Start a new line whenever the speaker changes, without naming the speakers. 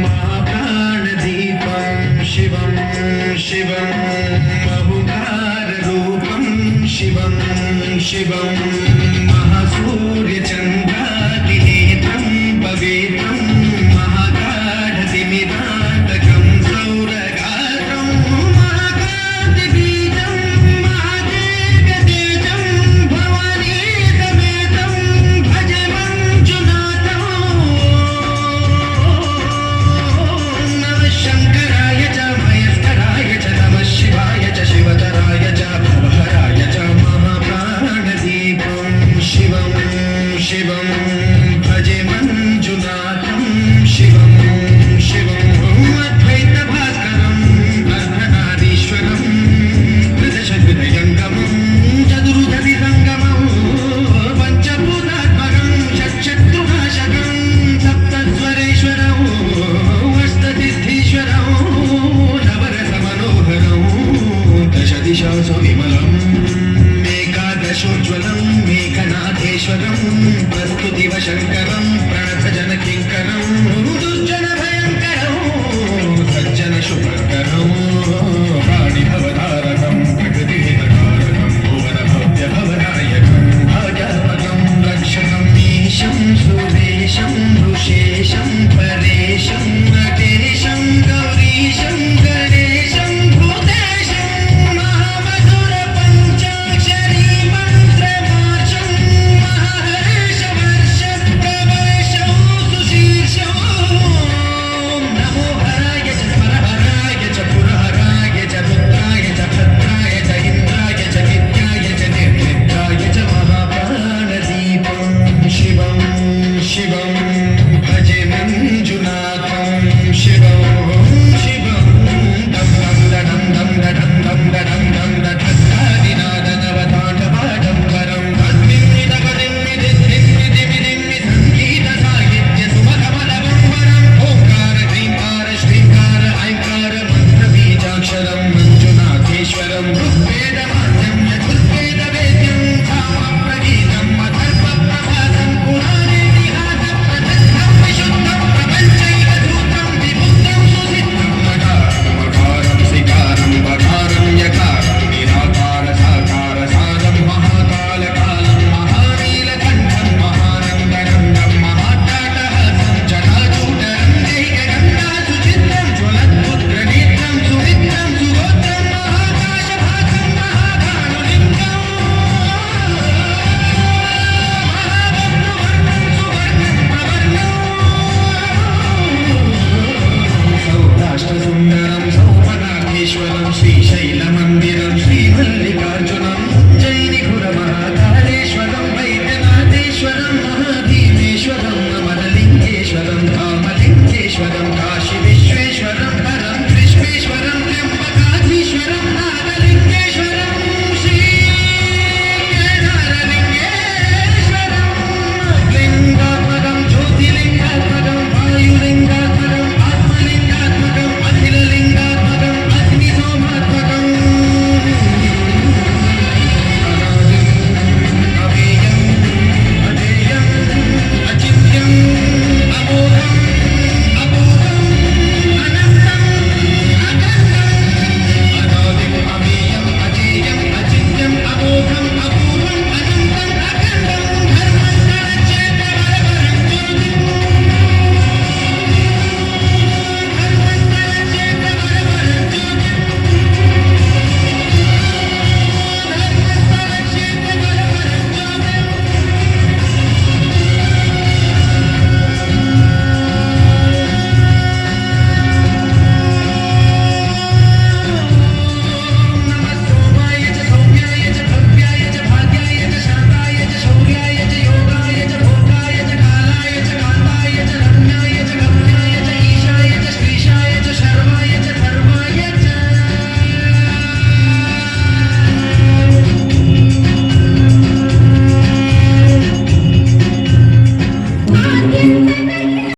महाप्राणदीपं शिवं शिवं बहुकाररूपं शिवं शिवं महासूर्यचन्द्रादिनेत्रं पवित्रं महागाढतिमिराटकं सौरगात्रं महाकान्तिबीजं महादेवतेजं भवानीसमेतं भजे मञ्जुनाथं नमः शङ्कराय च महेश्वराय च नमः शिवाय च शिवतराय च भवहराय च महाप्राणदीपं शिवं शिवं भजे मञ्जुनाथं शिवं शिवं अद्वैतभास्करम् अर्धनारीश्वरं त्रिदशहृदयङ्गमं चतुर्दधिसङ्गमं पञ्चभूतात्मकं षट्शत्रुनाशकं सप्तस्वरेश्वरं अष्टसिद्धीश्वरं नवरसमनोहरं दशदिशासु विमलम् एकादशोज्ज्वलं मेघनाथेश्वरं प्रस्तुतिवशङ्करं प्रणतजनकिङ्करं दुर्जनभयङ्करं सज्जनशुभङ्करं प्राणिभवतारकं प्रकृतिहितकारकं भुवनभव्यभवनायकं भाजात्मकं रक्षकं ईशं सुरेशं ऋषेशं परेशं नटेशं गौरीशं गणेशं भूतेशं महामधुरपञ्चाक्षरी मन्त्रमार्षं महर्षवर्षप्रवर्षं सुशीर्षं नमो हराय च परहराय च पुरहराय च रुद्राय च भद्राय च इन्द्राय च नित्याय च निर्निद्राय च महाप्राणदीपं शिवं शिवं भजे मञ्जुनाथं शिवं शिवं दं दं दं दं दं दं दं दधत्तादिनादनवताण्डवाडम्बरं तद्दिन्निदपदिन्निदिन्निदिमिदिन्नि सङ्गीतसाहित्यसुमधमलबम्बरम् ओङ्कार ह्रीङ्कार श्रीङ्कार ऐङ्कार मन्त्रबीजाक्षरं मञ्जुनाथेश्वरं ऋग्वेदमाद्यं यजुर्वेदवेद्यं सामप्रगीतम् अथर्वप्रभातं पुराणेतिहासप्रसिद्धं विशुद्धं प्रपञ्चैकसूत्रं विबुद्धं सुसिद्धं मकारं सिकारं बकारं यकारं निराकार साकार सारं महाकालकालं महानीलकण्ठं महानन्दनन्दं महाट्टाटहासं जटाजूटरं दैकगङ्गासुचित्रं ज्वलद्पुत्रनेत्रं सुमित्रं सुगोत्रं महाकाशभासं महाभानुलिङ्गं सौराष्ट्रसुन्दरं सौमनाथेश्वरं श्रीशैलं